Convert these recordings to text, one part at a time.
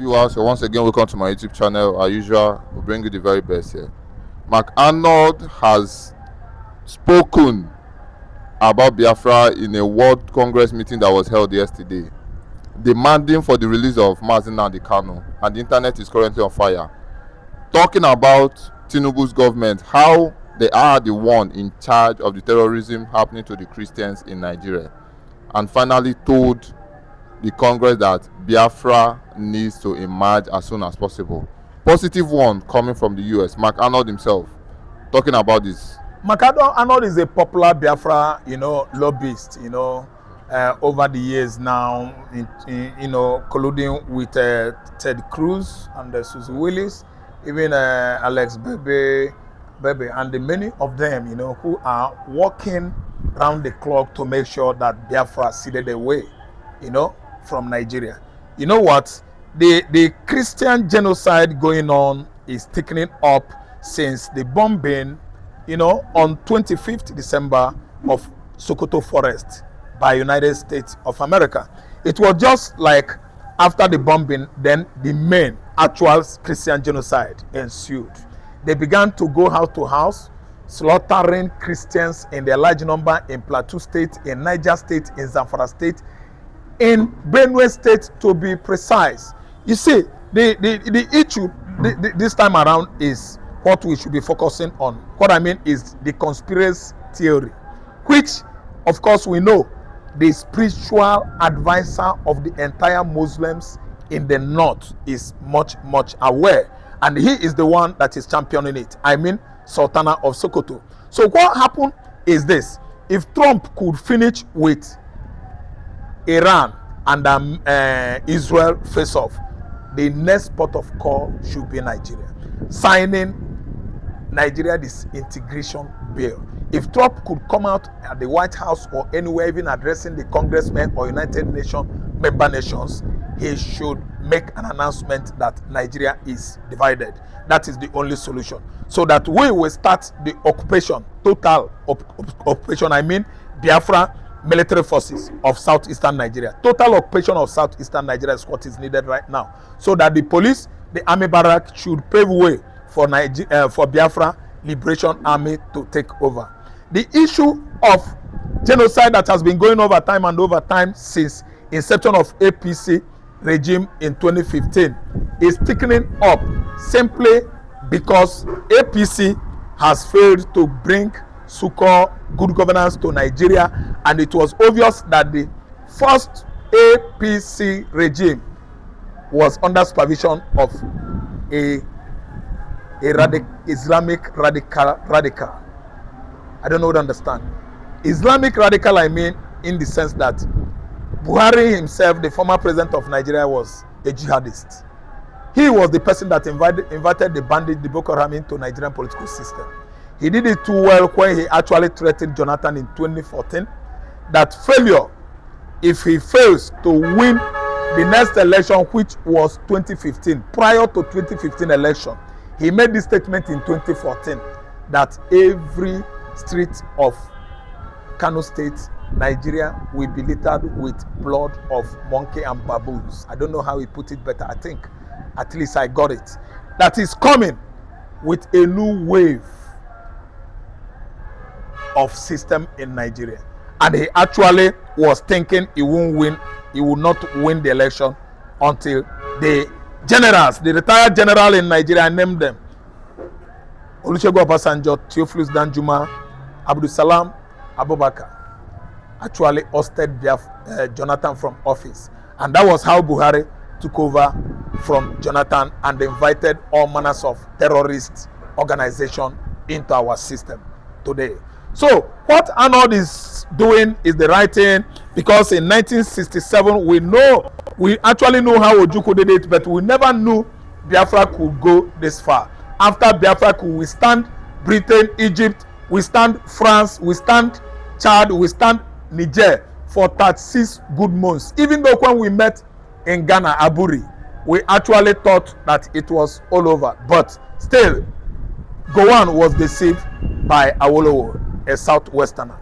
viewers, so once again welcome to my YouTube channel. As usual, we'll bring you the very best here. Nnamdi has spoken about Biafra in a World Congress meeting that was held yesterday, demanding for the release of Nnamdi Kanu, and the internet is currently on fire, talking about Tinubu's government, how they are the one in charge of the terrorism happening to the Christians in Nigeria, and finally told the Congress that Biafra needs to emerge as soon as possible. Positive one coming from the US, Nnamdi himself, talking about this. Nnamdi is a popular Biafra, lobbyist, over the years now, colluding with Ted Cruz and Susie Willis, even Alex Bebe, and the many of them, who are working round the clock to make sure that Biafra ceded away, from Nigeria. You know what? The Christian genocide going on is thickening up since the bombing, on 25th December of Sokoto Forest by United States of America. It was just like after the bombing, then the main actual Christian genocide ensued. They began to go house to house, slaughtering Christians in their large number in Plateau State, in Niger State, in Zamfara State, in Benue State, to be precise. You see, the issue this time around is what we should be focusing on. What I mean is the conspiracy theory, which, of course, we know the spiritual advisor of the entire Muslims in the north is much aware, and he is the one that is championing it. I mean, Sultana of Sokoto. So what happened is this: if Trump could finish with Iran and Israel face off, the next port of call should be Nigeria, signing Nigeria disintegration bill. If Trump could come out at the White House or anywhere, even addressing the congressmen or United Nations member nations, he should make an announcement that Nigeria is divided. That is the only solution, so that we will start the occupation, total occupation. I mean, Biafra military forces of southeastern Nigeria. Total occupation of southeastern Nigeria is what is needed right now, so that the police, the army barrack should pave way for Biafra Liberation Army to take over. The issue of genocide that has been going over time since inception of APC regime in 2015 is thickening up, simply because APC has failed to bring so-called good governance to Nigeria, and it was obvious that the first APC regime was under supervision of a Islamic radical. I don't know what to understand. Islamic radical, I mean, in the sense that Buhari himself, the former president of Nigeria, was a jihadist. He was the person that invited the bandit, the Boko Haram, into Nigerian political system. He did it too well when he actually threatened Jonathan in 2014 that failure, if he fails to win the next election, which was 2015, prior to 2015 election, he made this statement in 2014 that every street of Kanu State, Nigeria, will be littered with blood of monkey and baboons. I don't know how he put it better. I think at least I got it. That is coming with a new wave of system in Nigeria, and he actually was thinking he won't win, he will not win the election until the generals, the retired general in Nigeria, I named them, Olusegun Obasanjo, Theophilus Danjuma, Abdul Salam Abubakar, actually ousted Jonathan from office, and that was how Buhari took over from Jonathan and invited all manners of terrorist organization into our system today. So what Nnamdi is doing is the right thing, because in 1967 we actually know how Ojukwu did it, but we never knew Biafra could go this far. After Biafra could withstand Britain, Egypt, withstand France, withstand Chad, withstand Niger for 36 good months. Even though when we met in Ghana, Aburi, we actually thought that it was all over, but still Gowon was deceived by Awolowo, a southwesterner,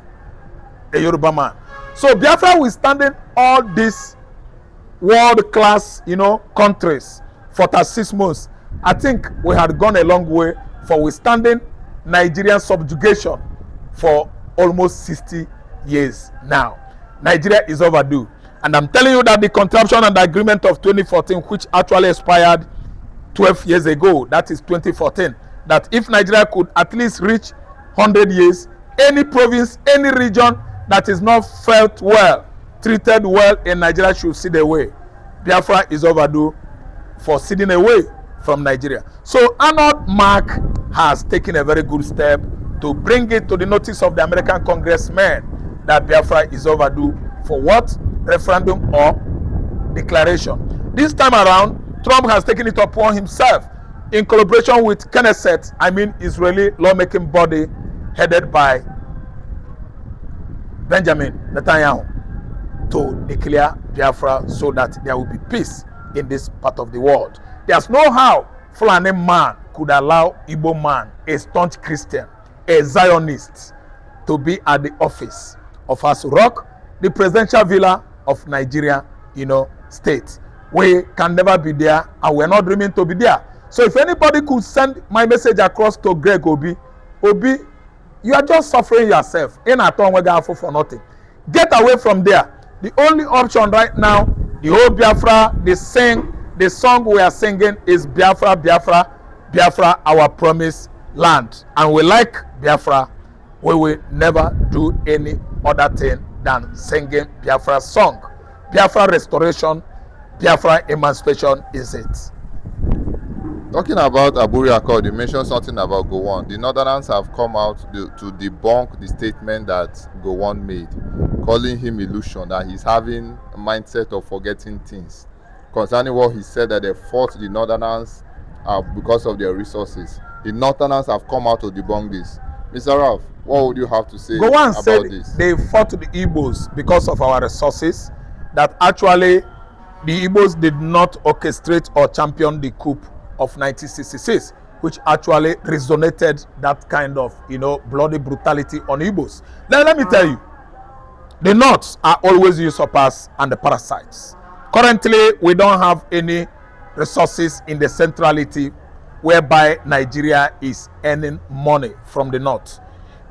a Yoruba man. So Biafra withstanding all these world-class, countries for 36 months, I think we had gone a long way for withstanding Nigerian subjugation for almost 60 years now. Nigeria is overdue. And I'm telling you that the contraption and the agreement of 2014, which actually expired 12 years ago, that is 2014, that if Nigeria could at least reach 100 years, any province, any region that is not felt well, treated well in Nigeria should cede away. Biafra is overdue for ceding away from Nigeria. So Arnold Mark has taken a very good step to bring it to the notice of the American congressmen that Biafra is overdue for what? Referendum or declaration. This time around, Trump has taken it upon himself in collaboration with Knesset, Israeli lawmaking body headed by Benjamin Netanyahu, to declare Biafra so that there will be peace in this part of the world. There's no how Fulani man could allow Igbo man, a staunch Christian, a Zionist, to be at the office of Aso Rock, the presidential villa of Nigeria, state. We can never be there, and we're not dreaming to be there. So if anybody could send my message across to Greg Obi, you are just suffering yourself. In a town for nothing. Get away from there. The only option right now, the whole Biafra, the song we are singing is Biafra, Biafra, Biafra, our promised land. And we like Biafra. We will never do any other thing than singing Biafra song. Biafra restoration, Biafra emancipation is it. Talking about Aburi Accord, you mentioned something about Gowon. The Northerners have come out to debunk the statement that Gowon made, calling him illusion, that he's having a mindset of forgetting things. Concerning what he said, that they fought the Northerners because of their resources. The Northerners have come out to debunk this. Mr. Ralph, what would you have to say Gowon about said this? They fought the Igbos because of our resources, that actually the Igbos did not orchestrate or champion the coup of 1966, which actually resonated that kind of, bloody brutality on Igbos. Now, let me tell you, the North are always usurpers and the parasites. Currently, we don't have any resources in the centrality whereby Nigeria is earning money from the North.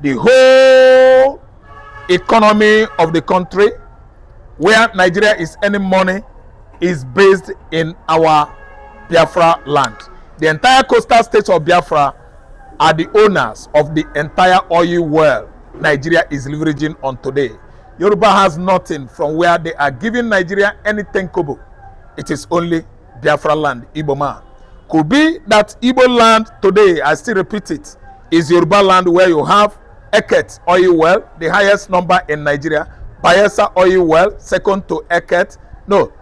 The whole economy of the country where Nigeria is earning money is based in our Biafra land. The entire coastal states of Biafra are the owners of the entire oil well Nigeria is leveraging on today. Yoruba has nothing from where they are giving Nigeria anything kobo. It is only Biafra land, Igbo man. Could be that Igbo land today, I still repeat it, is Yoruba land where you have Eket oil well, the highest number in Nigeria. Bayelsa oil well, second to Eket. No,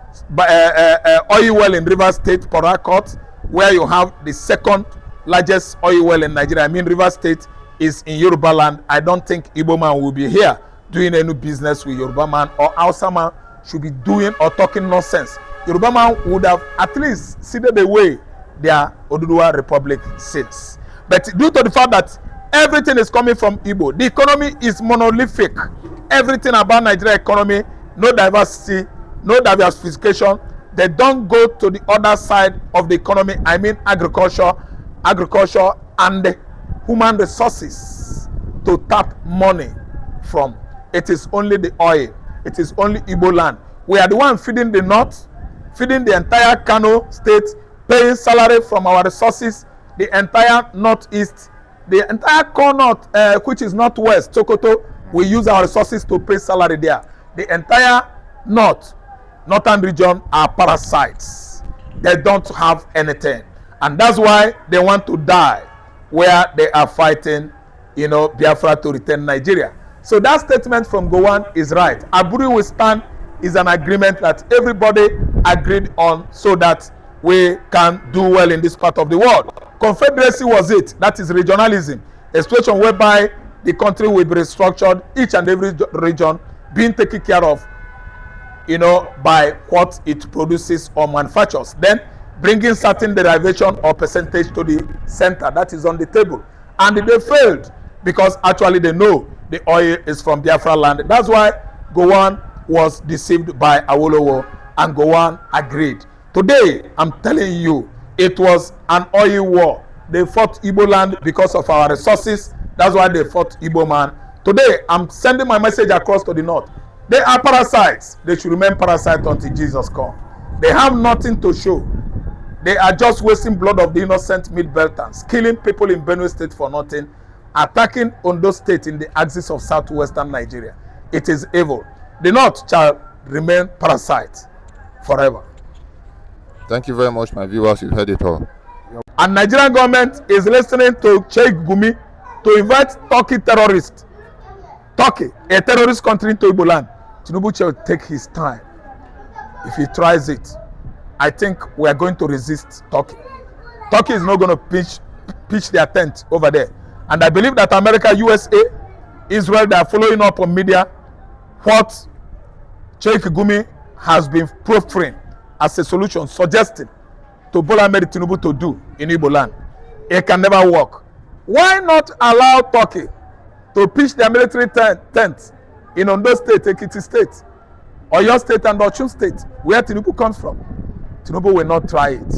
oil well in River State, Port Harcourt, where you have the second largest oil well in Nigeria. River State is in Yoruba land. I don't think Igbo man will be here doing any business with Yoruba man, or Hausa man should be doing or talking nonsense. Yoruba man would have at least ceded away their Oduduwa Republic since. But due to the fact that everything is coming from Igbo, the economy is monolithic. Everything about Nigeria economy, no diversity, no diversification. They don't go to the other side of the economy. Agriculture and human resources to tap money from. It is only the oil. It is only Igbo land. We are the one feeding the north, feeding the entire Kanu state, paying salary from our resources, the entire northeast, the entire corner, which is northwest, Sokoto, we use our resources to pay salary there. The entire northern region are parasites. They don't have anything. And that's why they want to die where they are fighting, Biafra to return Nigeria. So that statement from Gowon is right. Aburi will stand is an agreement that everybody agreed on so that we can do well in this part of the world. Confederacy was it. That is regionalism. A situation whereby the country will be restructured, each and every region being taken care of, by what it produces or manufactures. Then bringing certain derivation or percentage to the center that is on the table. And they failed because actually they know the oil is from Biafra land. That's why Gowon was deceived by Awolowo and Gowon agreed. Today, I'm telling you, It was an oil war. They fought Igbo land because of our resources. That's why they fought Igbo man. Today, I'm sending my message across to the north. They are parasites. They should remain parasites until Jesus comes. They have nothing to show. They are just wasting blood of the innocent mid-belters, killing people in Benue State for nothing, attacking Ondo State in the axis of southwestern Nigeria. It is evil. The north shall remain parasites forever. Thank you very much, my viewers. You've heard it all. And Nigerian government is listening to Sheikh Gumi to invite Turkey terrorists. Turkey, a terrorist country, into Igbo land. Tinubu shall take his time. If he tries it, I think we are going to resist Turkey. Turkey is not going to pitch their tent over there. And I believe that America, USA, Israel, they are following up on media what Sheikh Gumi has been proffering as a solution, suggesting to Bola Ahmed Tinubu to do in Igbo land. It can never work. Why not allow Turkey to pitch their military tent in Ondo State, Ekiti State, Oyo State, and Osun State, where Tinubu comes from? Tinubu will not try it.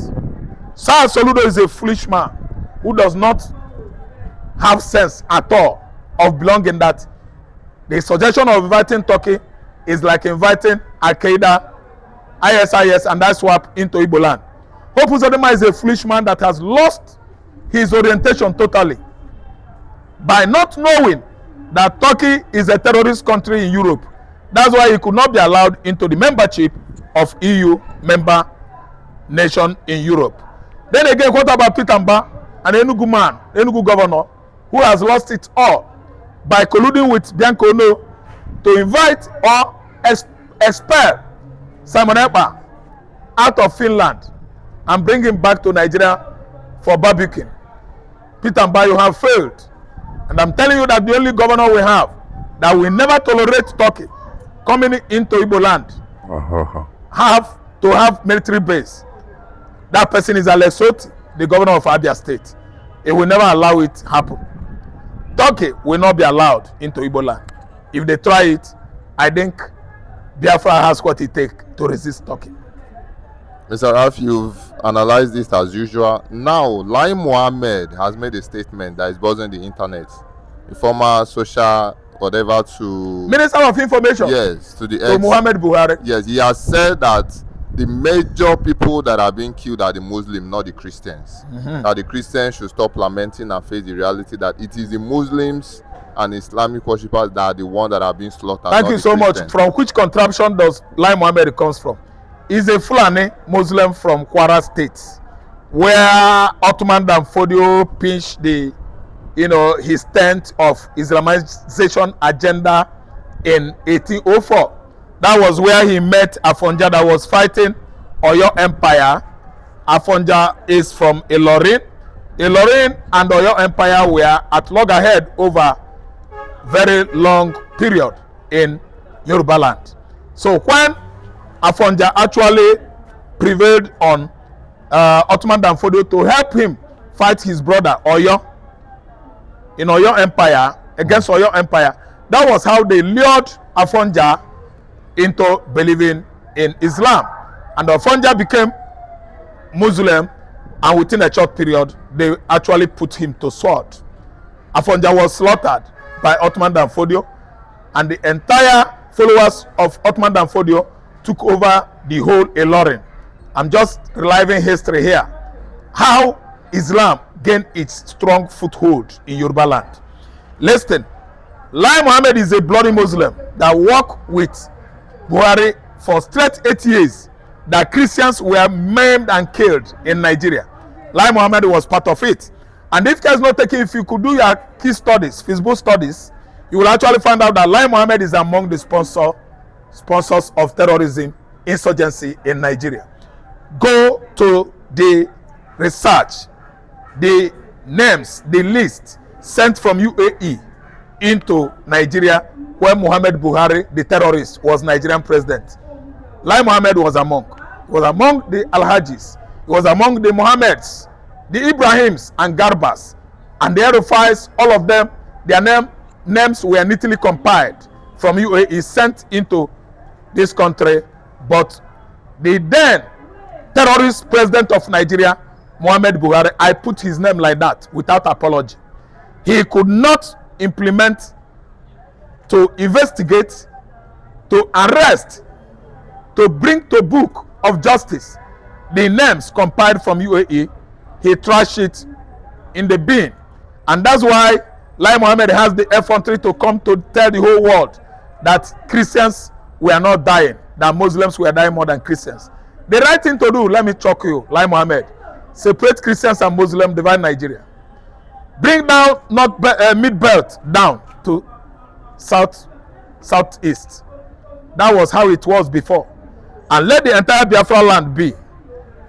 Sir Soludo is a foolish man who does not have sense at all of belonging. That the suggestion of inviting Turkey is like inviting Al-Qaeda, ISIS, and ISWAP into Igbo land. Hope Uzodinma is a foolish man that has lost his orientation totally by not knowing that Turkey is a terrorist country in Europe. That's why he could not be allowed into the membership of EU member nation in Europe. Then again, what about Peter Mba, an Enugu man, Enugu governor, who has lost it all by colluding with Bianco No to invite or expel Simon Ekpa out of Finland and bring him back to Nigeria for barbecuing? Peter Mba, you have failed. And I'm telling you that the only governor we have that will never tolerate Turkey coming into Igbo land have to have military base. That person is Alesoti, the governor of Abia State. He will never allow it happen. Turkey will not be allowed into Igbo land. If they try it, I think Biafra has what it takes to resist Turkey. Mr. Ralph, you've analyzed this as usual. Now, Lai Mohammed has made a statement that is buzzing the internet. The former social whatever to Minister of Information. Yes, to the to Muhammad Buhari. Yes, he has said that the major people that are being killed are the Muslims, not the Christians. That the Christians should stop lamenting and face the reality that it is the Muslims and Islamic worshippers that are the ones that are being slaughtered. Thank you so much. From which contraption does Lai Mohammed comes from? He's a Fulani Muslim from Kwara State, where Ottoman Danfodio pitched the, his tent of Islamization agenda in 1804. That was where he met Afonja that was fighting Oyo Empire. Afonja is from Ilorin. Ilorin and Oyo Empire were at loggerhead over very long period in Yoruba land. So when Afonja actually prevailed on Ottoman Danfodio to help him fight his brother Oyo in Oyo Empire, against Oyo Empire, that was how they lured Afonja into believing in Islam. And Afonja became Muslim, and within a short period, they actually put him to sword. Afonja was slaughtered by Ottoman Danfodio, and the entire followers of Ottoman Danfodio took over the whole Ilorin. I'm just reliving history here. How Islam gained its strong foothold in Yoruba land. Listen, Lai Mohammed is a bloody Muslim that worked with Buhari for straight 8 years. That Christians were maimed and killed in Nigeria. Lai Mohammed was part of it. And if guys not taking, if you could do your key studies, Facebook studies, you will actually find out that Lai Mohammed is among the sponsors of terrorism, insurgency in Nigeria. Go to the research, the names, the list sent from UAE into Nigeria when Muhammad Buhari, the terrorist, was Nigerian president. Lai Mohammed was among. He was among the Al-Hajis. He was among the Mohammeds, the Ibrahims and Garbas, and the Arufais, all of them, their names were neatly compiled from UAE, sent into this country. But the then terrorist president of Nigeria Muhammad Buhari, I put his name like that without apology. He could not implement, to investigate, to arrest, to bring to book of justice the names compiled from UAE. He trashed it in the bin. And that's why Lai Mohammed has the effrontery to come to tell the whole world that Christians were not dying, that Muslims were dying more than Christians. The right thing to do, let me choke you, Lai Mohammed, separate Christians and Muslims, divide Nigeria. Bring down not mid-belt down to southeast. That was how it was before. And let the entire Biafra land be,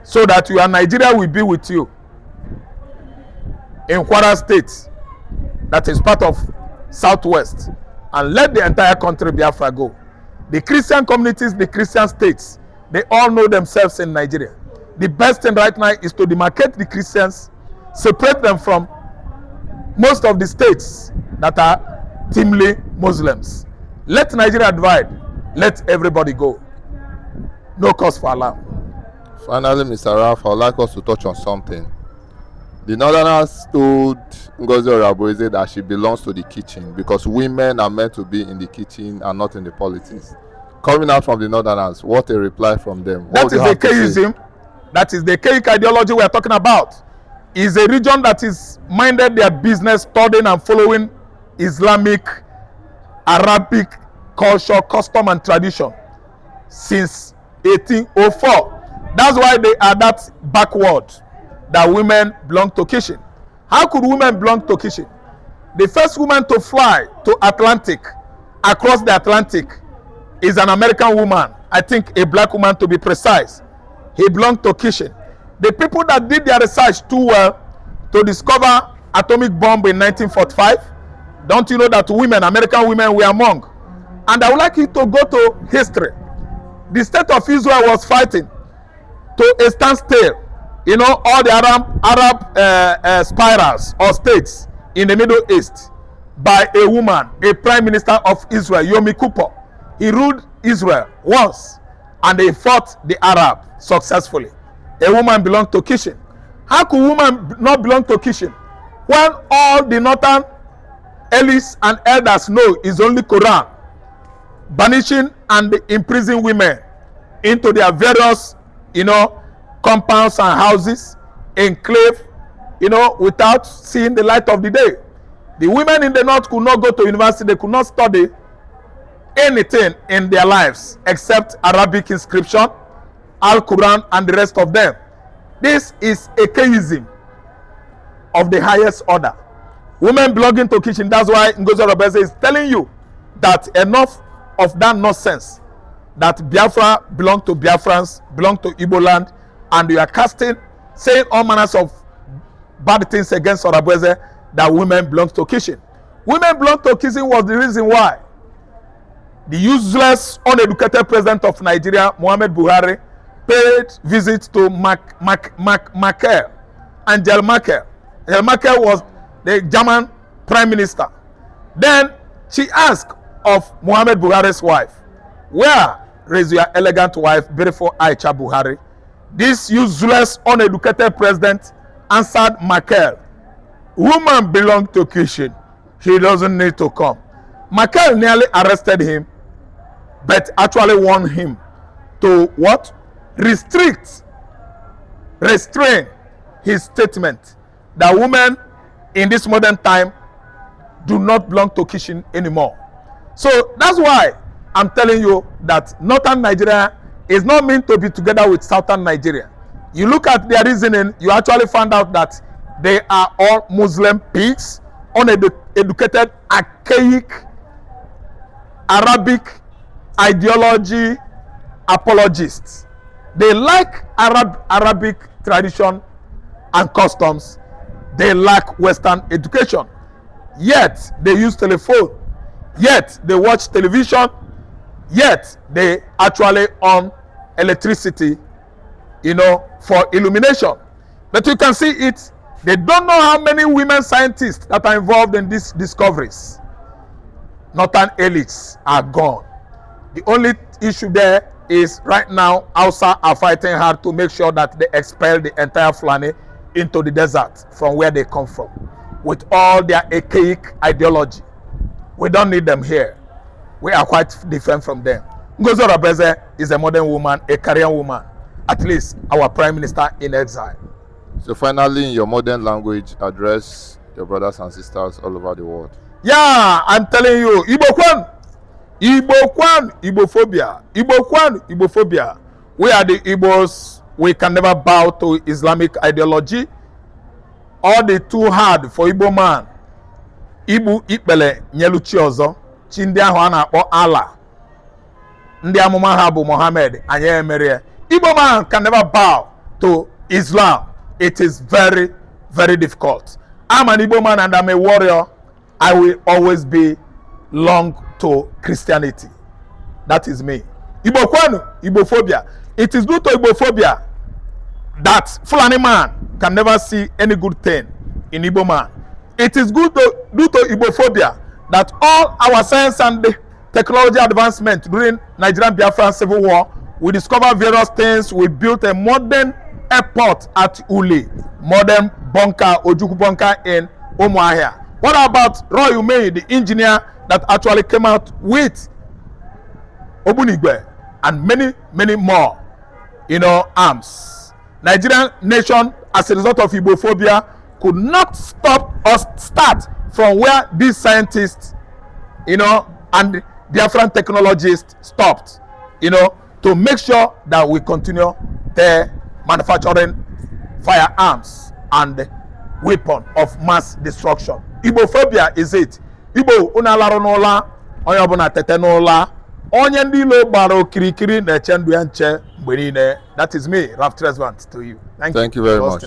so that you and Nigeria will be with you. In Kwara State, that is part of Southwest, and let the entire country Biafra go. The Christian communities, the Christian states, they all know themselves in Nigeria. The best thing right now is to demarcate the Christians, separate them from most of the states that are teamly Muslims. Let Nigeria divide. Let everybody go. No cause for alarm. Finally, Mr. Ralph, I would like us to touch on something. The Northerners told Ngozi Orabueze that she belongs to the kitchen because women are meant to be in the kitchen and not in the politics. Coming out from the Northerners, what a reply from them. That is the Kayism. That is the Kayic ideology we are talking about. Is a region that is minded their business, studying and following Islamic, Arabic culture, custom and tradition since 1804. That's why they are that backward, that women belong to kitchen. How could women belong to kitchen? The first woman to fly to Atlantic, across the Atlantic, is an American woman. I think a black woman to be precise. He belonged to kitchen. The people that did their research too well to discover atomic bomb in 1945, don't you know that women, American women, were among? And I would like you to go to history. The state of Israel was fighting to a standstill. You know, all the Arab spirals or states in the Middle East by a woman, a prime minister of Israel, Yomi Kupper. He ruled Israel once and they fought the Arab successfully. A woman belonged to kitchen. How could women not belong to kitchen when all the northern elites and elders know is only Quran, banishing and imprisoning women into their various, compounds and houses, enclave, without seeing the light of the day. The women in the north could not go to university. They could not study anything in their lives except Arabic inscription, Al-Quran, and the rest of them. This is a Kayism of the highest order. Women belonging to kitchen. That's why Ngozi Orabueze is telling you that enough of that nonsense, that Biafra belong to Biafrans, belong to Igbo land, and you are saying all manners of bad things against Orabueze, that women belong to kitchen. Women belong to kitchen was the reason why the useless, uneducated president of Nigeria, Muhammad Buhari, paid visit to Merkel, Angela Merkel. Angela Merkel was the German prime minister. Then she asked of Muhammad Buhari's wife, where is your elegant wife, beautiful Aisha Buhari? This useless, uneducated president answered Merkel, woman belong to kitchen. She doesn't need to come. Merkel nearly arrested him, but actually warned him to what? Restrain his statement that women in this modern time do not belong to kitchen anymore. So that's why I'm telling you that northern Nigeria is not meant to be together with southern Nigeria. You look at their reasoning, you actually find out that they are all Muslim pigs, uneducated, archaic, Arabic ideology apologists. They like Arabic tradition and customs. They lack Western education. Yet they use telephone. Yet they watch television. Yet they actually own electricity, for illumination. But you can see it. They don't know how many women scientists that are involved in these discoveries. Northern elites are gone. The only issue there is right now, Hausa are fighting hard to make sure that they expel the entire Fulani into the desert from where they come from with all their archaic ideology. We don't need them here. We are quite different from them. Ngozi Orebeze is a modern woman, a career woman, at least our prime minister in exile. So finally, in your modern language, address your brothers and sisters all over the world. Yeah, I'm telling you, Igbo Kwan, Igbophobia, Igbo Kwan, Igbophobia. We are the Igbos. We can never bow to Islamic ideology. All the too hard for Igbo man. Igbo ikpele nyeluchi ọzọ. Chi ndị ahụ a na-akpọ Allah. Ndị amụma ha bụ Muhammad anyị emere. Igbo man can never bow to Islam. It is very, very difficult. I'm an Igbo man and I'm a warrior. I will always be long to Christianity. That is me. Igbo Kwanu, Igbophobia. It is due to Igbophobia that Fulani man can never see any good thing in Igbo man. It is due to Igbophobia that all our science and technology advancement during Nigerian Biafra Civil War, we discovered various things. We built a modern airport at Uli, modern bunker, Ojukwu bunker in Umuahia. What about Roy Umei, the engineer that actually came out with Obunigwe and many, many more, arms? Nigerian nation, as a result of Igbophobia, could not stop or start from where these scientists, and Biafran technologists stopped, to make sure that we continue the manufacturing firearms and weapon of mass destruction. Igbophobia is it. Igbo unalarụ n'ụla, onye ọbụla tete n'ụla, onye ndị ilo gbara okirikiri na-eche ndụ ya nche mgbe niile. That is me, Raf Tresvant, to you. Thank you very much.